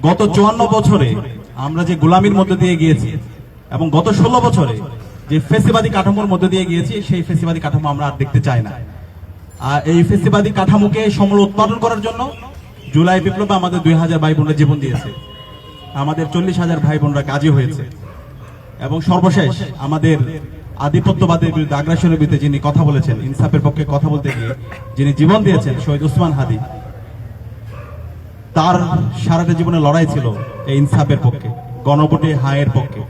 গত 54 বছরে আমরা যে গোলামির মধ্যে দিয়ে গিয়েছি এবং গত 16 বছরে যে ফেসিবাদী কাঠামোর মধ্যে দিয়ে গিয়েছি, সেই ফেসিবাদী কাঠামো আমরা আর দেখতে চাই না। আর এই ফেসিবাদী কাঠামোকে সমূল উৎপাদন করার জন্য জুলাই বিপ্লবে আমাদের 2000 ভাই বোনরা জীবন দিয়েছে, আমাদের 40,000 ভাই বোনরা কাজী হয়েছে, এবং সর্বশেষ আমাদের আধিপত্যবাদের বিরুদ্ধে, আগ্রাসনের বিরুদ্ধে যিনি কথা বলেছেন, ইনসাফের পক্ষে কথা বলতে গিয়ে যিনি জীবন দিয়েছেন, শহীদ ওসমান হাদি, তার সারাটা জীবনে লড়াই ছিল এই ইনসাফের পক্ষে, গণভোটে হায়ের পক্ষে।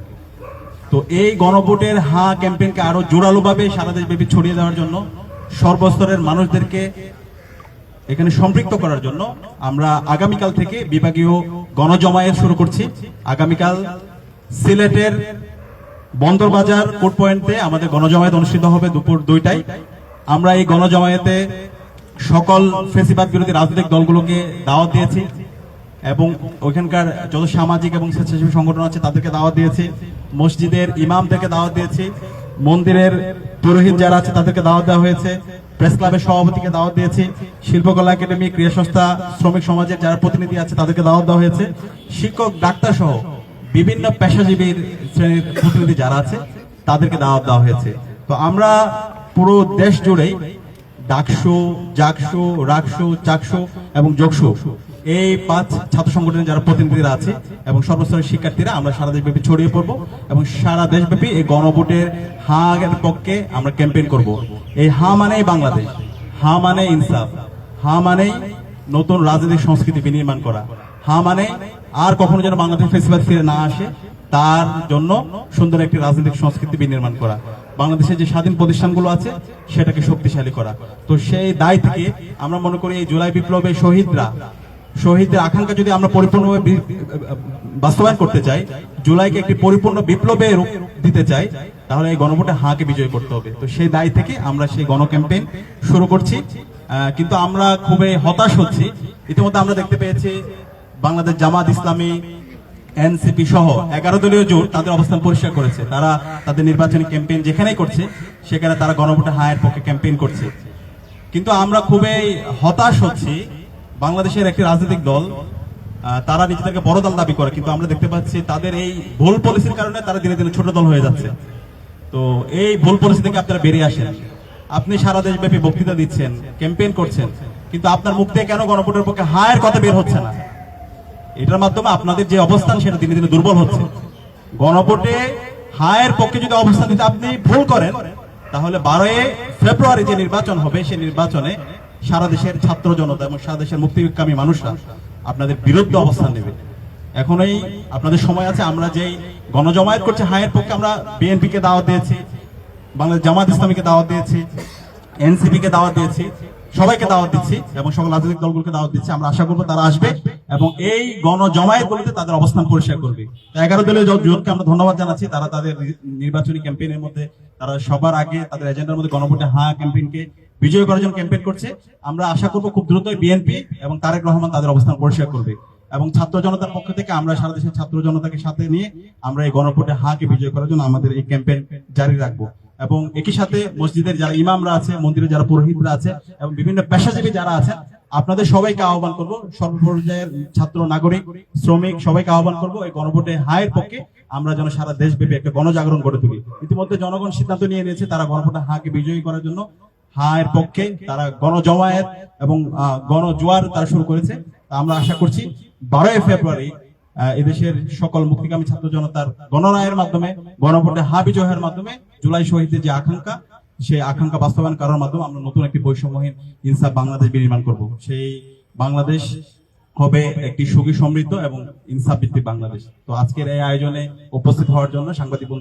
তো এই গণভোটের হা ক্যাম্পেইনকে আরো জোরালোভাবে সারা দেশব্যাপী ছড়িয়ে দেওয়ার জন্য, সর্বস্তরের মানুষদেরকে এখানে সম্পৃক্ত করার জন্য আমরা আগামীকাল থেকে বিভাগীয় গণজমায়েত শুরু করছি। আগামীকাল সিলেটের বন্দরবাজার কোর্ট পয়েন্টে আমাদের গণজমায়েত অনুষ্ঠিত হবে দুপুর 2টায়। আমরা এই গণজমায়েতে সকল ফেসিবাদ বিরোধী রাজনৈতিক দলগুলোকে দাওয়াত দিয়েছি এবং ওইখানকার যত সামাজিক এবং স্বেচ্ছাসেবী সংগঠন আছে তাদেরকে দাওয়াত দিয়েছি, মসজিদের ইমামদেরকে দাওয়াত দিয়েছি, মন্দিরের পুরোহিত যারা আছে তাদেরকে দাওয়াত দেওয়া হয়েছে, প্রেস ক্লাবের সভাপতিকে দাওয়াত দিয়েছি, শিল্পকলা একাডেমি, ক্রীড়া সংস্থা, শ্রমিক সমাজের যারা প্রতিনিধি আছে তাদেরকে দাওয়াত দেওয়া হয়েছে, শিক্ষক, ডাক্তার সহ বিভিন্ন পেশাজীবীর শ্রেণীর প্রতিনিধি যারা আছে তাদেরকে দাওয়াত দেওয়া হয়েছে। তো আমরা পুরো দেশ জুড়ে ডাকসু, জাকসু, রাকসু, চাকসু এবং যোগসু, এই 5 ছাত্র সংগঠনের যারা প্রতিনিধিরা আছে এবং সর্বস্তরের শিক্ষার্থীরা আমরা সারা দেশব্যাপী ছড়িয়ে পড়বো এবং সারা দেশব্যাপী এই গণভোটের হা এর পক্ষে আমরা ক্যাম্পেইন করব। এই হা মানেই বাংলাদেশ, হা মানে ইনসাফ, হা মানেই নতুন রাজনৈতিক সংস্কৃতি বিনির্মাণ করা, হা মানে আর কখনো যেন বাংলাদেশ ফেসিবাদ ফিরে না আসে তার জন্য সুন্দর একটি রাজনৈতিক সংস্কৃতি বিনির্মাণ করা, বাংলাদেশের যে স্বাধীন প্রতিষ্ঠানগুলো আছে সেটাকে শক্তিশালী করা। তো সেই দায় থেকে আমরা মনে করি এই জুলাই বিপ্লবে শহীদদের আকাঙ্ক্ষা যদি আমরা পরিপূর্ণভাবে বাস্তবায়ন করতে চাই, জুলাইকে একটি পরিপূর্ণ বিপ্লবে রূপ দিতে চাই, তাহলে এই গণভোটে হাকে বিজয় করতে হবে। তো সেই দায় থেকে আমরা সেই গণ ক্যাম্পেইন শুরু করছি। কিন্তু আমরা খুবই হতাশ হচ্ছি, ইতিমধ্যে আমরা দেখতে পেয়েছি বাংলাদেশ জামাত ইসলামী, এনসিপি সহ 11 দলীয় জোট তাদের অবস্থান পরিষ্কার করেছে। তারা তাদের নির্বাচনী ক্যাম্পেইন যেখানেই করছে সেখানে তারা গণভোটে হায়ের পক্ষে ক্যাম্পেইন করছে। কিন্তু আমরা খুবই হতাশ হচ্ছি, বাংলাদেশের একটি রাজনৈতিক দল তারা নিজেদেরকে বড় দল দাবি করে, কিন্তু আমরা দেখতে পাচ্ছি তাদের এই ভুল পলিসির কারণে তারা দিনে দিনে ছোট দল হয়ে যাচ্ছে। তো এই ভুল পলিসি থেকে আপনারা বেরিয়ে আসেন। আপনি সারা দেশব্যাপী বক্তৃতা দিচ্ছেন, ক্যাম্পেইন করছেন, কিন্তু আপনার মুখ থেকে কেন গণভোটের পক্ষে হায়ের কথা বের হচ্ছে না? এটার মাধ্যমে আপনাদের যে অবস্থান সেটা দিনে দিনে দুর্বল হচ্ছে। গণভোটে হায়ের পক্ষে যদি অবস্থান দিতে আপনি ভুল করেন, তাহলে 12 ফেব্রুয়ারি যে নির্বাচন হবে সেই নির্বাচনে সারা দেশের ছাত্র জনতা এবং সারা দেশের মুক্তিকামী মানুষরা আপনাদের বিরুদ্ধে অবস্থান নেবে। এখনই আপনাদের সময় আছে। আমরা যেই গণজমায়েত করছি হায়ের পক্ষে, আমরা বিএনপি কে দাওয়াত দিয়েছি, বাংলাদেশ জামাত ইসলামীকে দাওয়াত দিয়েছি, এনসিপি কে দাওয়াত দিয়েছি, সবাইকে দাওয়াত দিচ্ছি এবং সকল রাজনৈতিক দলগুলোকে দাওয়াত দিচ্ছি। আমরা আশা করবো তারা আসবে এবং এই গণজমায়েতগুলোতে তাদের অবস্থান পরিষ্কার করবে। 11 দলীয় জোটকে আমরা ধন্যবাদ জানাচ্ছি, তারা তাদের নির্বাচনী ক্যাম্পেইনের মধ্যে তারা সবার আগে তাদের এজেন্ডার মধ্যে গণভোটে হা ক্যাম্পেইনকে বিজয় করার জন্য ক্যাম্পেইন করছে। আমরা আশা করবো খুব দ্রুতই বিএনপি এবং তারেক রহমান তাদের অবস্থান পরিষ্কার করবে এবং ছাত্র জনতার পক্ষ থেকে আমরা সারা দেশের ছাত্র জনতাকে সাথে নিয়ে আমরা এই গণভোটে হাকে বিজয় করার জন্য আমাদের এই ক্যাম্পেইন জারি রাখবো। এবং একই সাথে মসজিদের যারা ইমামরা আছে, মন্দিরের যারা পুরোহিতরা আছে এবং বিভিন্ন পেশাজীবী যারা আছে, আপনাদের সবাইকে আহ্বান করবো, সর্বপর্যায়ের ছাত্র, নাগরিক, শ্রমিক সবাইকে আহ্বান করবো এই গণভোটে হায়ের পক্ষে আমরা যেন সারা দেশব্যাপী একটা গণজাগরণ গড়ে তুলি। ইতিমধ্যে জনগণ সিদ্ধান্ত নিয়ে নিয়েছে, তারা গণভোটে হাকে বিজয়ী করার জন্য হায়ের পক্ষে তারা গণজমায়েত এবং গণজোয়ার তারা শুরু করেছে। আমরা আশা করছি 12 ফেব্রুয়ারি এদেশের সকল মুক্তিকামী ছাত্র জনতার গণরায়ের মাধ্যমে, গণভোটে হা বিজয়ের মাধ্যমে জুলাই শহীদের যে আকাঙ্ক্ষা, সেই আকাঙ্ক্ষা বাস্তবায়ন করার মাধ্যমে আমরা নতুন একটি বৈষম্যহীন ইনসাফ বাংলাদেশ বিনির্মাণ করব। সেই বাংলাদেশ হবে একটি সুখী, সমৃদ্ধ এবং ইনসাফ ভিত্তিক বাংলাদেশ। তো আজকের এই আয়োজনে উপস্থিত হওয়ার জন্য সাংবাদিক বন্ধু